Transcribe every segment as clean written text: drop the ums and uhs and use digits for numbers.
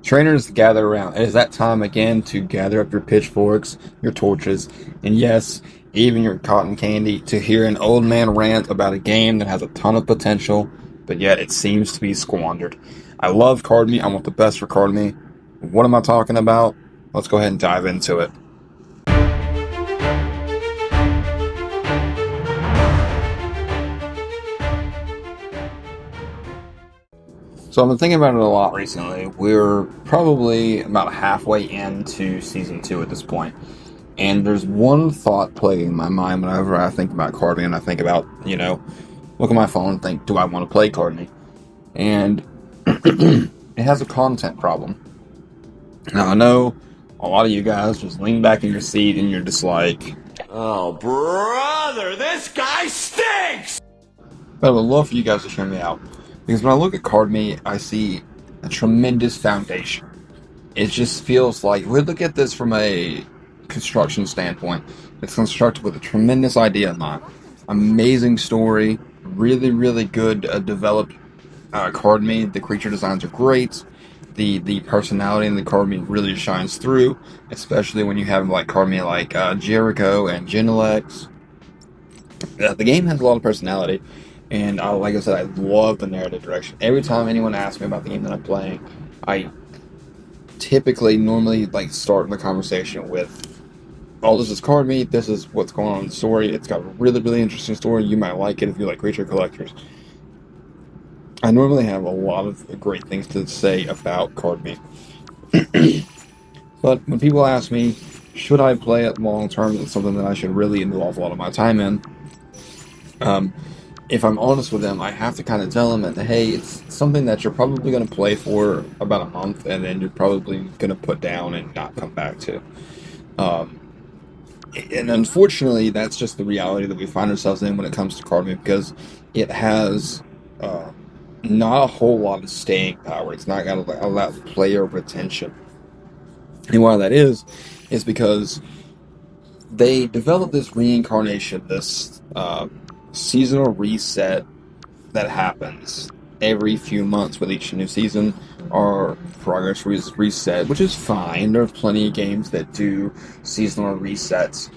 Trainers, gather around. It is that time again to gather up your pitchforks, your torches, and yes, even your cotton candy to hear an old man rant about a game that has a ton of potential, but yet it seems to be squandered. I love Kardmi. I want the best for Kardmi. What am I talking about? Let's go ahead and dive into it. So I've been thinking about it a lot recently. We're probably about halfway into season 2 at this point. And there's one thought plaguing my mind whenever I think about Kardmi and I think about, look at my phone and think, do I want to play Kardmi? And it has a content problem. Now I know a lot of you guys just lean back in your seat and you're just like, oh, brother, this guy stinks! but I would love for you guys to hear me out. Because when I look at Kardmi, I see a tremendous foundation. It just feels like, we look at this from a construction standpoint. It's constructed with a tremendous idea in mind. Amazing story, really, really good developed Kardmi. The creature designs are great. The personality in the Kardmi really shines through, especially when you have like Kardmi like Jericho and Genelex. The game has a lot of personality, and like I said, I love the narrative direction. Every time anyone asks me about the game that I'm playing, I typically normally like start the conversation with, oh, this is Kardmi, this is what's going on in the story. It's got a really, really interesting story. You might like it if you like creature collectors. I normally have a lot of great things to say about Kardmi. But when people ask me, should I play it long term, it's something that I should really involve a lot of my time in. If I'm honest with them, I have to kind of tell them that, hey, it's something that you're probably going to play for about a month, and then you're probably going to put down and not come back to. Um, and unfortunately, that's just the reality that we find ourselves in when it comes to Kardmi, because it has not a whole lot of staying power. It's not got a lot of player retention. And why that is because they developed this reincarnation, this seasonal reset that happens every few months with each new season. Our progress reset, which is fine. There's plenty of games that do seasonal resets.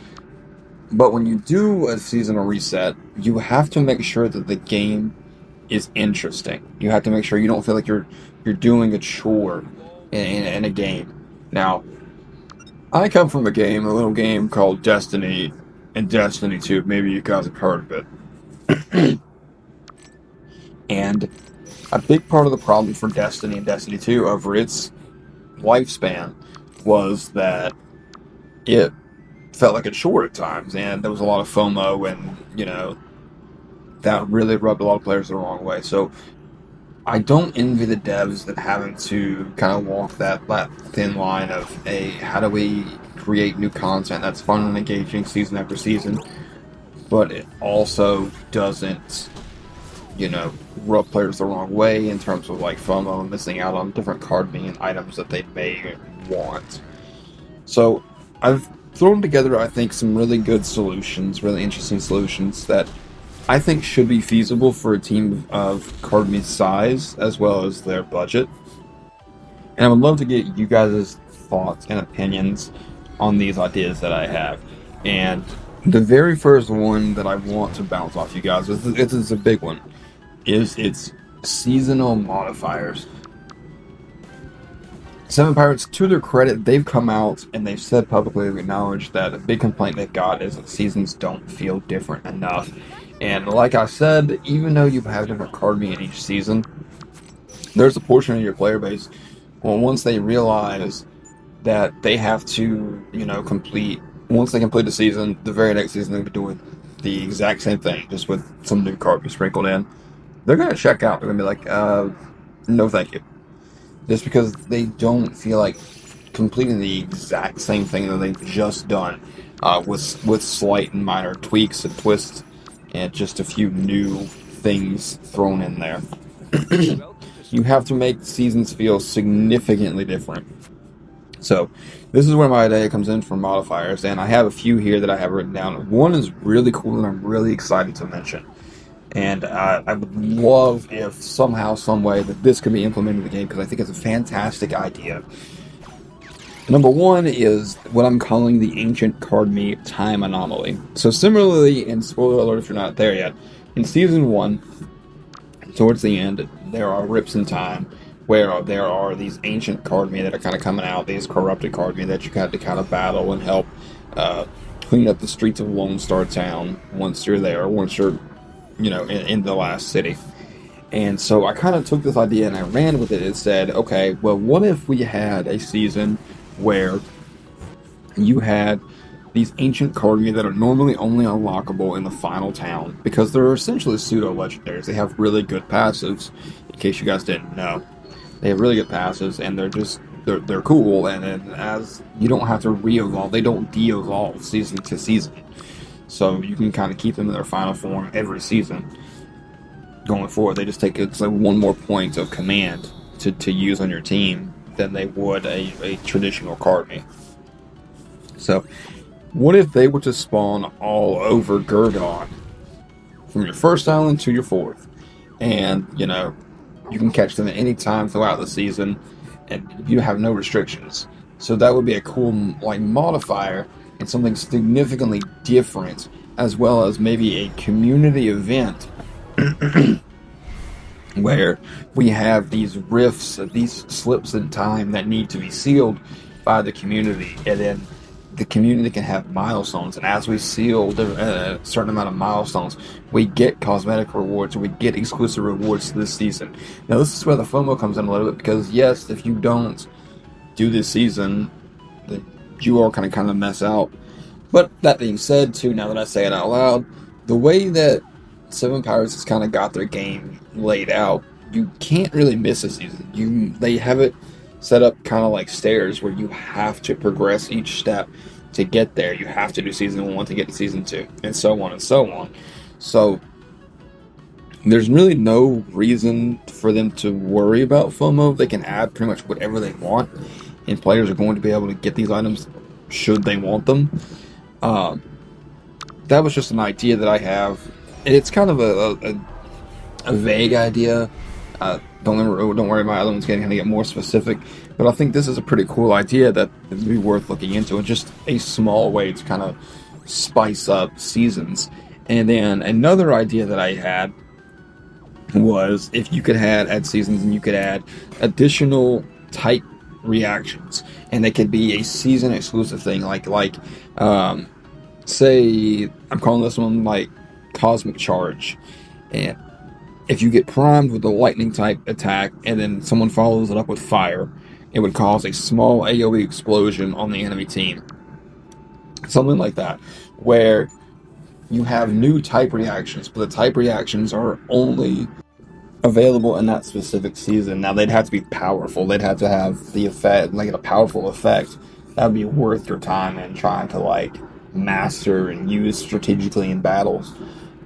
But when you do a seasonal reset, you have to make sure that the game is interesting. You have to make sure you don't feel like you're doing a chore in a game. Now, I come from a little game called Destiny, and Destiny 2. Maybe you guys have heard of it. And a big part of the problem for Destiny and Destiny 2 over its lifespan was that it felt like a chore at times, and there was a lot of FOMO, and, that really rubbed a lot of players the wrong way. So I don't envy the devs that having to kind of walk that thin line of, hey, how do we create new content that's fun and engaging season after season, but it also doesn't, rub players the wrong way in terms of like FOMO and missing out on different card and items that they may want. So I've thrown together, I think, some really good solutions, really interesting solutions that I think should be feasible for a team of Kardmi's size as well as their budget. And I would love to get you guys' thoughts and opinions on these ideas that I have. And the very first one that I want to bounce off you guys it's a big one. Is its seasonal modifiers. Seven Pirates, to their credit, they've come out and they've said publicly, acknowledged that a big complaint they've got is that seasons don't feel different enough. And like I said, even though you have different Kardmi in each season, there's a portion of your player base, well, once they realize that they have to, once they complete the season, the very next season they'll be doing the exact same thing, just with some new Kardmi sprinkled in. They're going to check out. They're going to be like, no thank you. Just because they don't feel like completing the exact same thing that they've just done, with slight and minor tweaks and twists and just a few new things thrown in there. You have to make seasons feel significantly different. So this is where my idea comes in for modifiers, and I have a few here that I have written down. One is really cool and I'm really excited to mention. And I would love if somehow, some way, that this could be implemented in the game because I think it's a fantastic idea. Number one is what I'm calling the ancient Kardmi time anomaly. So similarly, and spoiler alert if you're not there yet, in season one, towards the end, there are rips in time where there are these ancient Kardmi that are kind of coming out, these corrupted Kardmi that you got to kind of battle and help uh, clean up the streets of Lone Star Town once you're there, once you're, in the last city. And so I kind of took this idea and I ran with it and said, okay, well, what if we had a season where you had these ancient Kardmi that are normally only unlockable in the final town because they're essentially pseudo legendaries. They have really good passives, in case you guys didn't know. They have really good passives and they're cool, and then as you don't have to re-evolve, they don't de-evolve season to season. So you can kind of keep them in their final form every season going forward. They just take it's like one more point of command to use on your team than they would a traditional Kardmi. So what if they were to spawn all over Gurdon, from your first island to your fourth? And, you can catch them at any time throughout the season, and you have no restrictions. So that would be a cool, like, modifier and something significantly different, as well as maybe a community event where we have these rifts, these slips in time that need to be sealed by the community, and then the community can have milestones, and as we seal a certain amount of milestones, we get cosmetic rewards, or we get exclusive rewards this season. Now, this is where the FOMO comes in a little bit, because yes, if you don't do this season, then you are kind of mess out. But that being said, too, now that I say it out loud, the way that Seven Pirates has kind of got their game laid out, you can't really miss a season. They have it set up kind of like stairs where you have to progress each step to get there. You have to do season one to get to season two, and so on and so on. So there's really no reason for them to worry about FOMO. They can add pretty much whatever they want, and players are going to be able to get these items should they want them. Um, that was just an idea that I have. It's kind of a vague idea. Don't worry, my other one's going to get more specific. But I think this is a pretty cool idea that would be worth looking into, and just a small way to kind of spice up seasons. And then another idea that I had was if you could add seasons and you could add additional type reactions, and they could be a season exclusive thing, say I'm calling this one like Cosmic Charge, and if you get primed with the lightning type attack and then someone follows it up with fire, it would cause a small AoE explosion on the enemy team. Something like that, where you have new type reactions, but the type reactions are only available in that specific season. Now, they'd have to be powerful. They'd have to have the effect, like a powerful effect. That would be worth your time in trying to, like, master and use strategically in battles.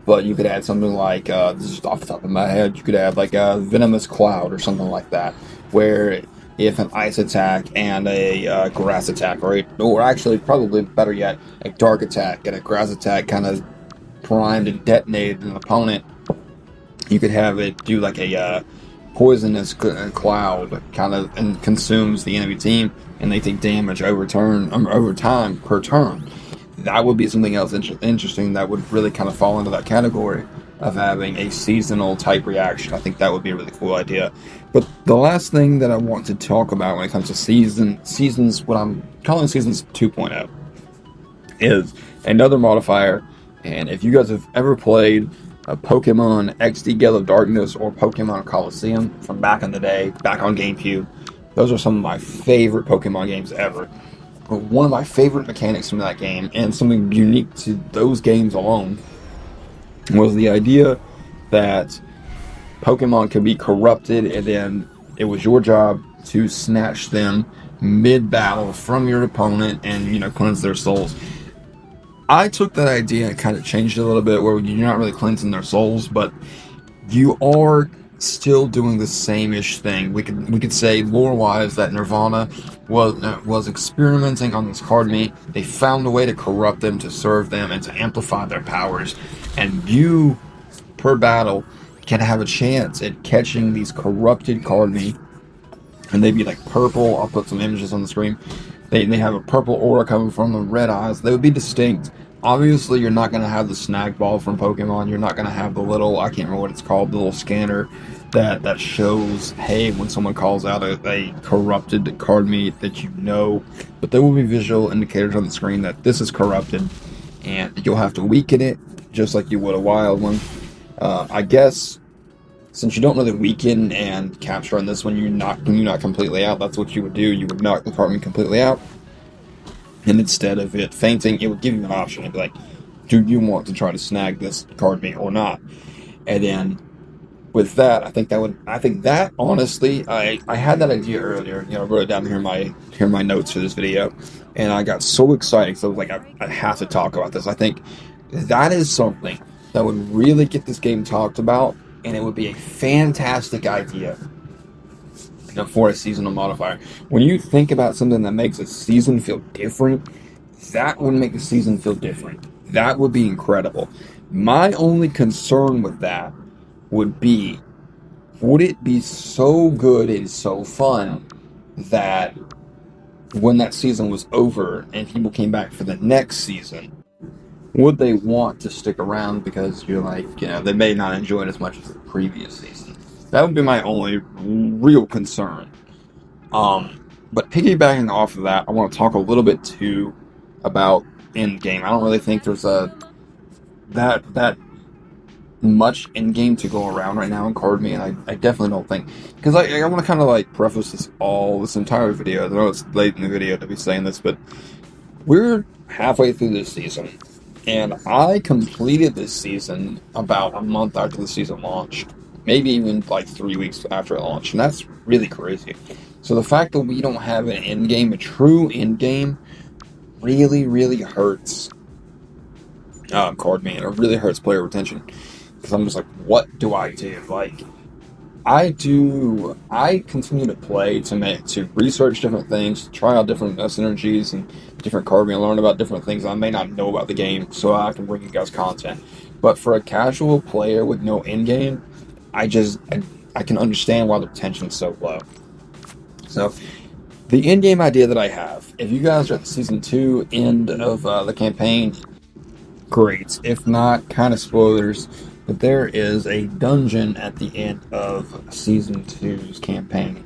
But you could add something like, this is just off the top of my head, you could add like a Venomous Cloud or something like that, where if an ice attack and a grass attack, or actually probably better yet, a dark attack and a grass attack kind of primed and detonated an opponent, you could have it do like a poisonous cloud kind of and consumes the enemy team, and they take damage over time per turn. That would be something else interesting that would really kind of fall into that category of having a seasonal type reaction. I think that would be a really cool idea. But the last thing that I want to talk about when it comes to seasons, what I'm calling seasons 2.0, is another modifier. And if you guys have ever played Pokemon XD Gale of Darkness or Pokemon Coliseum from back in the day, back on GameCube, those are some of my favorite Pokemon games ever. But one of my favorite mechanics from that game, and something unique to those games alone, was the idea that Pokemon could be corrupted, and then it was your job to snatch them mid-battle from your opponent and, cleanse their souls. I took that idea and kind of changed it a little bit, where you're not really cleansing their souls, but you are still doing the same-ish thing. We could say lore-wise that Nirvana was experimenting on this Kardmi. They found a way to corrupt them, to serve them, and to amplify their powers. And you per battle can have a chance at catching these corrupted Kardmi, and they'd be like purple. I'll put some images on the screen. They have a purple aura coming from them, red eyes. They would be distinct. Obviously, you're not going to have the snag ball from Pokemon. You're not going to have the little, I can't remember what it's called, the little scanner that shows, hey, when someone calls out a corrupted card meat that you know. But there will be visual indicators on the screen that this is corrupted, and you'll have to weaken it just like you would a wild one. I guess since you don't really weaken and capture on this one, you're not completely out. That's what you would do. You would knock the card meat completely out. And instead of it fainting, it would give you an option. It'd be like, do you want to try to snag this card meat or not? And then with that, I think that honestly, I had that idea earlier. You know, I wrote it down here in my notes for this video, and I got so excited. So I was like, I have to talk about this. I think that is something that would really get this game talked about, and it would be a fantastic idea, you know, for a seasonal modifier. When you think about something that makes a season feel different, that would make the season feel different. That would be incredible. My only concern with that would it be so good and so fun that when that season was over and people came back for the next season, would they want to stick around because you're like, you know, they may not enjoy it as much as the previous season? That would be my only real concern. But piggybacking off of that, I want to talk a little bit too about Endgame. I don't really think there's that much Endgame to go around right now in Kardmi, and I definitely don't think, because I want to kind of like preface this entire video. I know it's late in the video to be saying this, but we're halfway through this season, and I completed this season about a month after the season launched, maybe even like 3 weeks after it launched, and that's really crazy. So the fact that we don't have an end game, a true end game, really, really hurts Kardmi, and it really hurts player retention. Because I'm just like, what do I do? Like, I continue to play to research different things, try out different synergies and different Kardmi, and learn about different things I may not know about the game, so I can bring you guys content. But for a casual player with no end game, I can understand why the retention's so low. So, the end game idea that I have, if you guys are at the season 2 end of the campaign, great. If not, kind of spoilers, but there is a dungeon at the end of season 2's campaign,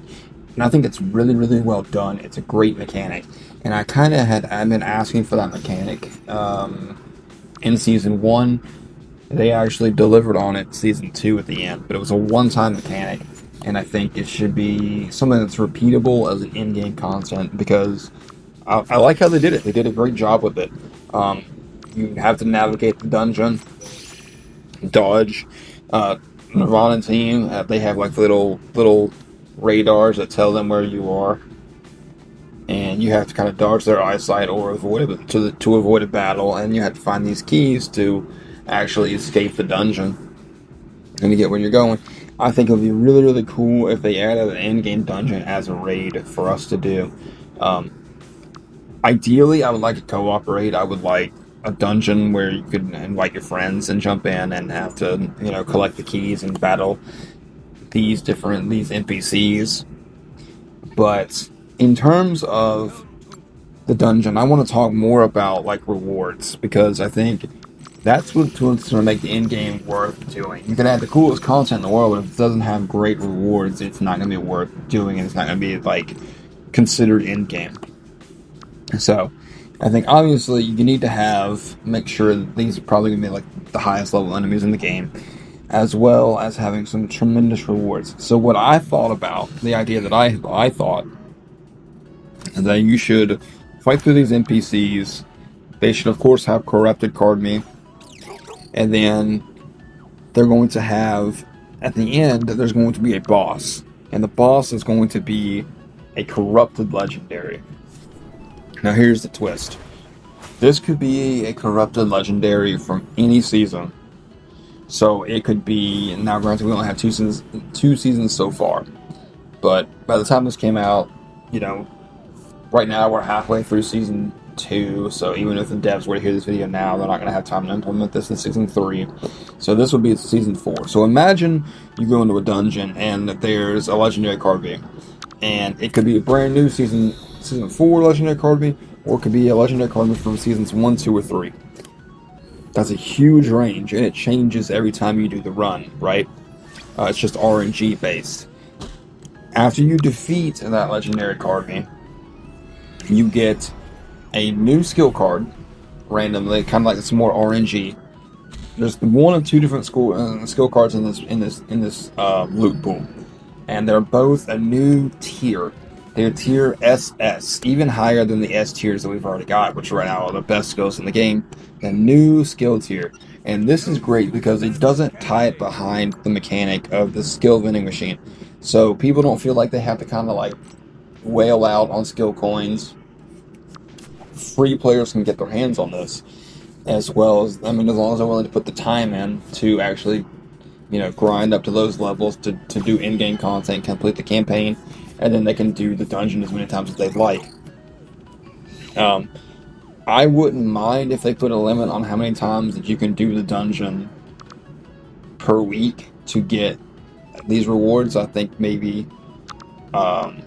and I think it's really, really well done. It's a great mechanic, and I've been asking for that mechanic in season 1. They actually delivered on it season 2 at the end, but it was a one-time mechanic, and I think it should be something that's repeatable as an in-game content, because I like how they did it. They did a great job with it. You have to navigate the dungeon, dodge. Nirvana team, they have like little radars that tell them where you are, and you have to kind of dodge their eyesight or avoid it to avoid a battle. And you have to find these keys to actually escape the dungeon and to get where you're going. I think it would be really, really cool if they added an end-game dungeon as a raid for us to do. Ideally, I would like to cooperate. I would like a dungeon where you could invite your friends and jump in and have to, you know, collect the keys and battle these NPCs. But in terms of the dungeon, I want to talk more about like rewards, because I think that's what's going to make the end game worth doing. You can have the coolest content in the world, but if it doesn't have great rewards, it's not going to be worth doing, and it's not going to be like considered end game. So, I think obviously you need to make sure that these are probably going to be like the highest level enemies in the game, as well as having some tremendous rewards. So what I thought about, the idea that I thought, is that you should fight through these NPCs. They should of course have corrupted Kardmi, and then they're going to have, at the end, there's going to be a boss, and the boss is going to be a corrupted legendary. Now here's the twist. This could be a corrupted legendary from any season. So it could be, now granted we only have two seasons so far, but by the time this came out, you know, right now we're halfway through season 2, so even if the devs were to hear this video now, they're not going to have time to implement this in Season 3. So this would be Season 4. So imagine you go into a dungeon and there's a legendary Kardmi, and it could be a brand new Season 4 legendary Kardmi, or it could be a legendary Kardmi from Seasons 1, 2, or 3. That's a huge range, and it changes every time you do the run, right? It's just RNG based. After you defeat that legendary Kardmi, you get a new skill card randomly, kind of like some more RNG. There's one of two different skill cards in this loot pool, and they're both a new tier. They're tier SS, even higher than the S tiers that we've already got, which right now are the best skills in the game. The new skill tier, and this is great because it doesn't tie it behind the mechanic of the skill vending machine, so people don't feel like they have to kind of like wail out on skill coins. Free players can get their hands on this, as well as, I mean, as long as they're willing to put the time in to actually, grind up to those levels to do in-game content, complete the campaign, and then they can do the dungeon as many times as they'd like. Um, I wouldn't mind if they put a limit on how many times that you can do the dungeon per week to get these rewards. I think maybe, um,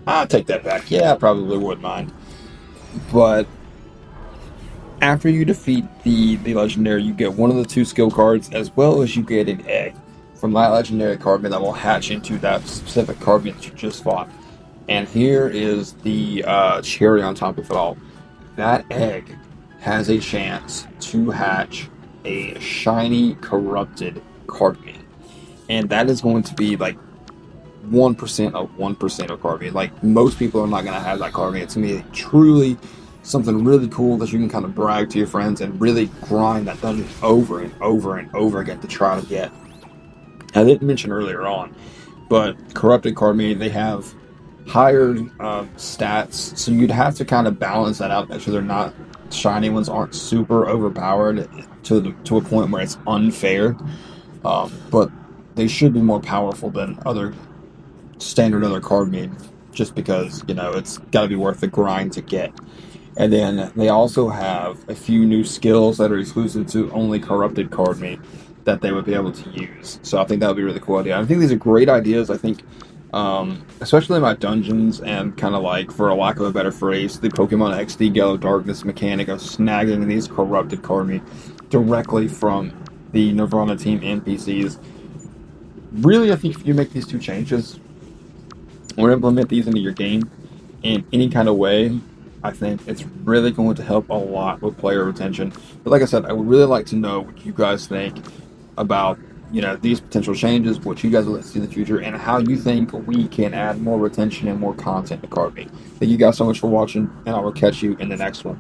I'll take that back. Yeah, I probably wouldn't mind. But after you defeat the legendary, you get one of the two skill cards, as well as you get an egg from that legendary Kardmi that will hatch into that specific Kardmi that you just fought. And here is the cherry on top of it all. That egg has a chance to hatch a shiny, corrupted Kardmi. And that is going to be like 1% of 1% of Kardmi. Like, most people are not going to have that Kardmi. It's going to be truly something really cool that you can kind of brag to your friends and really grind that dungeon over and over and over again to try to get. I didn't mention earlier on, but corrupted Kardmi, they have higher stats, so you'd have to kind of balance that out, make sure they're not, shiny ones aren't super overpowered to a point where it's unfair. But they should be more powerful than other Kardmi, just because it's got to be worth the grind to get. And then they also have a few new skills that are exclusive to only corrupted Kardmi that they would be able to use. So I think that would be a really cool idea. I think these are great ideas. I think, especially about dungeons and kind of like, for a lack of a better phrase, the Pokemon XD Yellow Darkness mechanic of snagging these corrupted Kardmi directly from the Nirvana team NPCs. Really, I think if you make these two changes or implement these into your game in any kind of way, I think it's really going to help a lot with player retention. But like I said, I would really like to know what you guys think about these potential changes, what you guys would like to see in the future, and how you think we can add more retention and more content to Kardmi. Thank you guys so much for watching, and I will catch you in the next one.